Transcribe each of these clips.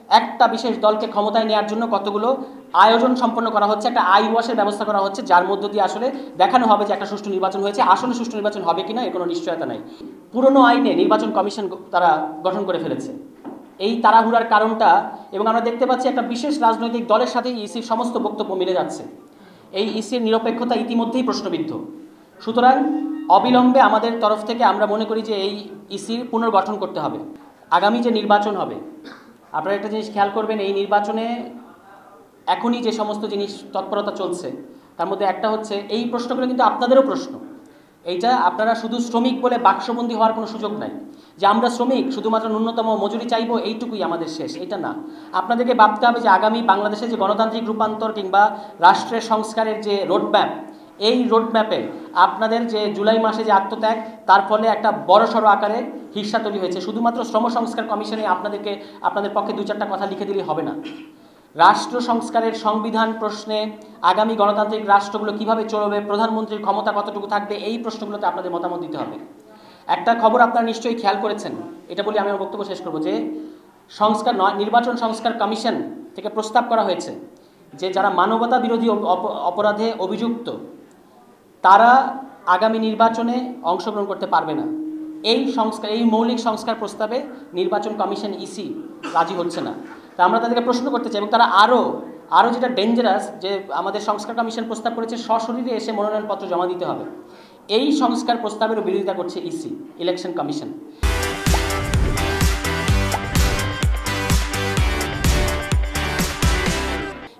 একটা বিশেষ দলকে ক্ষমতায় নেওয়ার জন্য কতগুলো আয়োজন সম্পন্ন করা হচ্ছে, একটা আই ওয়াশের ব্যবস্থা করা হচ্ছে, যার মধ্য দিয়ে আসলে দেখানো হবে যে একটা সুষ্ঠু নির্বাচন হয়েছে। আসলে সুষ্ঠু নির্বাচন হবে কিনা এর কোনো নিশ্চয়তা নাই। পুরনো আইনে নির্বাচন কমিশন তারা গঠন করে ফেলেছে। এই তাড়াহুড়ার কারণটা, এবং আমরা দেখতে পাচ্ছি একটা বিশেষ রাজনৈতিক দলের সাথে ইসির সমস্ত বক্তব্য মিলে যাচ্ছে। এই ইসির নিরপেক্ষতা ইতিমধ্যেই প্রশ্নবিদ্ধ। সুতরাং অবিলম্বে আমাদের তরফ থেকে আমরা মনে করি যে এই ইসির পুনর্গঠন করতে হবে। আগামী যে নির্বাচন হবে, আপনারা একটা জিনিস খেয়াল করবেন, এই নির্বাচনে এখনই যে সমস্ত জিনিস তৎপরতা চলছে তার মধ্যে একটা হচ্ছে এই প্রশ্নগুলো কিন্তু আপনাদেরও প্রশ্ন। এইটা আপনারা শুধু শ্রমিক বলে বাক্সবন্দি হওয়ার কোনো সুযোগ নাই যে আমরা শ্রমিক শুধুমাত্র ন্যূনতম মজুরি চাইবো এইটুকুই আমাদের শেষ, এটা না। আপনাদেরকে ভাবতে হবে যে আগামী বাংলাদেশের যে গণতান্ত্রিক রূপান্তর কিংবা রাষ্ট্রের সংস্কারের যে রোডম্যাপ, এই রোডম্যাপে আপনাদের যে জুলাই মাসে যে আত্মত্যাগ, তার ফলে একটা বড়সড় আকারে হিস্সা তৈরি হয়েছে। শুধুমাত্র শ্রম সংস্কার কমিশনে আপনাদের পক্ষে দু চারটা কথা লিখে দিলে হবে না। রাষ্ট্র সংস্কারের সংবিধান প্রশ্নে আগামী গণতান্ত্রিক রাষ্ট্রগুলো কিভাবে চলবে, প্রধানমন্ত্রীর ক্ষমতা কতটুকু থাকবে, এই প্রশ্নগুলোতে আপনাদের মতামত দিতে হবে। একটা খবর আপনারা নিশ্চয়ই খেয়াল করেছেন, এটা বলে আমি আমার বক্তব্য শেষ করব, যে নির্বাচন সংস্কার কমিশন থেকে প্রস্তাব করা হয়েছে যে যারা মানবতা বিরোধী অপরাধে অভিযুক্ত তারা আগামী নির্বাচনে অংশগ্রহণ করতে পারবে না। এই মৌলিক সংস্কার প্রস্তাবে নির্বাচন কমিশন ইসি রাজি হচ্ছে না। তা আমরা তাদেরকে প্রশ্ন করতে চাই, এবং তারা আরও যেটা ডেঞ্জারাস, যে আমাদের সংস্কার কমিশন প্রস্তাব করেছে সশরীরে এসে মনোনয়নপত্র জমা দিতে হবে। এই সংস্কার প্রস্তাবেরও বিরোধিতা করছে ইসি, ইলেকশন কমিশন।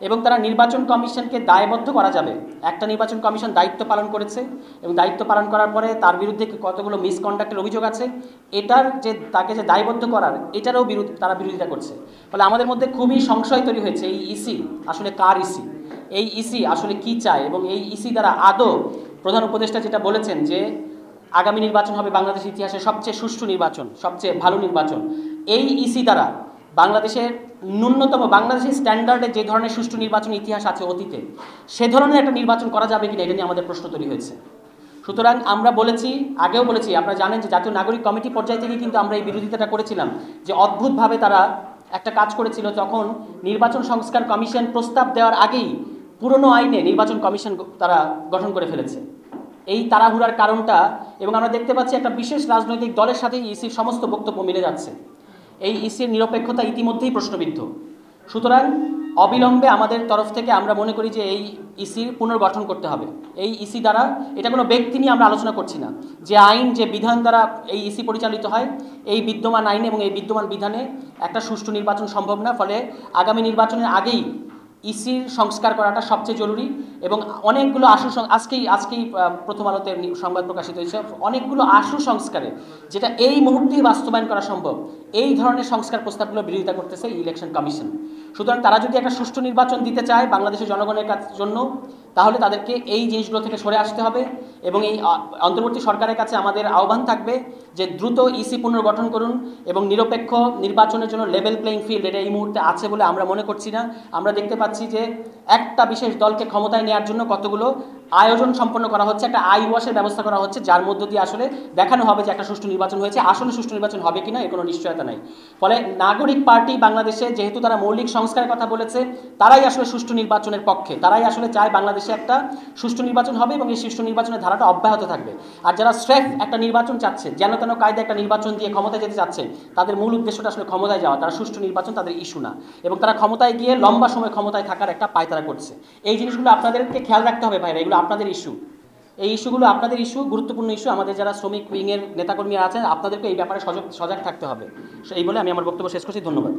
এবং তারা নির্বাচন কমিশনকে দায়বদ্ধ করা যাবে। একটা নির্বাচন কমিশন দায়িত্ব পালন করেছে, এবং দায়িত্ব পালন করার পরে তার বিরুদ্ধে কতগুলো মিসকন্ডাক্টের অভিযোগ আছে, তাকে যে দায়বদ্ধ করার এটারও তারা বিরোধিতা করছে। ফলে আমাদের মধ্যে খুবই সংশয় তৈরি হয়েছে এই ইসি আসলে কার ইসি, এই ইসি আসলে কি চায়, এবং এই ইসি দ্বারা আদৌ প্রধান উপদেষ্টা যেটা বলেছেন যে আগামী নির্বাচন হবে বাংলাদেশের ইতিহাসে সবচেয়ে সুষ্ঠু নির্বাচন, সবচেয়ে ভালো নির্বাচন, এই ইসি দ্বারা বাংলাদেশের বাংলাদেশের স্ট্যান্ডার্ডে যে ধরনের সুষ্ঠু নির্বাচন ইতিহাস আছে অতীতে, সে ধরনের একটা নির্বাচন করা যাবে কিনা এটা নিয়ে আমাদের প্রশ্ন তৈরি হয়েছে। সুতরাং আমরা আগেও বলেছি, আপনারা জানেন যে জাতীয় নাগরিক কমিটি পর্যায় থেকে কিন্তু আমরা এই বিরোধিতাটা করেছিলাম, যে অদ্ভুতভাবে তারা একটা কাজ করেছিল, যখন নির্বাচন সংস্কার কমিশন প্রস্তাব দেওয়ার আগেই পুরনো আইনে নির্বাচন কমিশন তারা গঠন করে ফেলেছে। এই তাড়াহুড়ার কারণটা, এবং আমরা দেখতে পাচ্ছি একটা বিশেষ রাজনৈতিক দলের সাথে ইসির সমস্ত বক্তব্য মিলে যাচ্ছে। এই ইসির নিরপেক্ষতা ইতিমধ্যেই প্রশ্নবিদ্ধ। সুতরাং অবিলম্বে আমাদের তরফ থেকে আমরা মনে করি যে এই ইসির পুনর্গঠন করতে হবে। এই ইসি দ্বারা, এটা কোনো ব্যক্তি নিয়ে আমরা আলোচনা করছি না, যে আইন যে বিধান দ্বারা এই ইসি পরিচালিত হয়, এই বিদ্যমান আইনে এবং এই বিদ্যমান বিধানে একটা সুষ্ঠু নির্বাচন সম্ভব না। ফলে আগামী নির্বাচনের আগেই ইসির সংস্কার করাটা সবচেয়ে জরুরি। এবং অনেকগুলো আজকেই প্রথম আলোতে সংবাদ প্রকাশিত হয়েছে, অনেকগুলো আশু সংস্কারে যেটা এই মুহূর্তেই বাস্তবায়ন করা সম্ভব, এই ধরনের সংস্কার প্রস্তাবগুলো বিরোধিতা করতেছে ইলেকশন কমিশন। সুতরাং তারা যদি একটা সুষ্ঠু নির্বাচন দিতে চায় বাংলাদেশের জনগণের জন্য, তাহলে তাদেরকে এই জিনিসগুলো থেকে সরে আসতে হবে। এবং এই অন্তর্বর্তী সরকারের কাছে আমাদের আহ্বান থাকবে যে দ্রুত ইসি পুনর্গঠন করুন, এবং নিরপেক্ষ নির্বাচনের জন্য লেভেল প্লেইং ফিল্ড এটা এই মুহূর্তে আছে বলে আমরা মনে করছি না। আমরা দেখতে পাচ্ছি যে একটা বিশেষ দলকে ক্ষমতায় নেওয়ার জন্য কতগুলো আয়োজন সম্পন্ন করা হচ্ছে, একটা আই ওয়াশের ব্যবস্থা করা হচ্ছে, যার মধ্য দিয়ে আসলে দেখানো হবে যে একটা সুষ্ঠু নির্বাচন হয়েছে। আসলে সুষ্ঠু নির্বাচন হবে কিনা এর কোনো নিশ্চয়তা নাই। ফলে নাগরিক পার্টি বাংলাদেশে যেহেতু তারা মৌলিক সংস্কারের কথা বলেছে, তারাই আসলে সুষ্ঠু নির্বাচনের পক্ষে, তারাই আসলে চায় বাংলাদেশে একটা সুষ্ঠু নির্বাচন হবে এবং এই সুষ্ঠু নির্বাচনের ধারাটা অব্যাহত থাকবে। আর যারা স্রেফ একটা নির্বাচন চাচ্ছে, যেন তেন কায়দায় একটা নির্বাচন দিয়ে ক্ষমতায় যেতে চাচ্ছে, তাদের মূল উদ্দেশ্যটা আসলে ক্ষমতায় যাওয়া, তারা সুষ্ঠু নির্বাচন তাদের ইস্যু না, এবং তারা ক্ষমতায় গিয়ে লম্বা সময় ক্ষমতায় থাকার একটা পায়তারা করছে। এই জিনিসগুলো আপনাদেরকে খেয়াল রাখতে হবে ভাইরা, এগুলো আপনাদের ইস্যু, এই ইস্যুগুলো আপনাদের ইস্যু, গুরুত্বপূর্ণ ইস্যু। আমাদের যারা শ্রমিক উইংয়ের নেতাকর্মীরা আছেন, আপনাদেরকে এই ব্যাপারে সজাগ থাকতে হবে। এই বলে আমি আমার বক্তব্য শেষ করছি। ধন্যবাদ।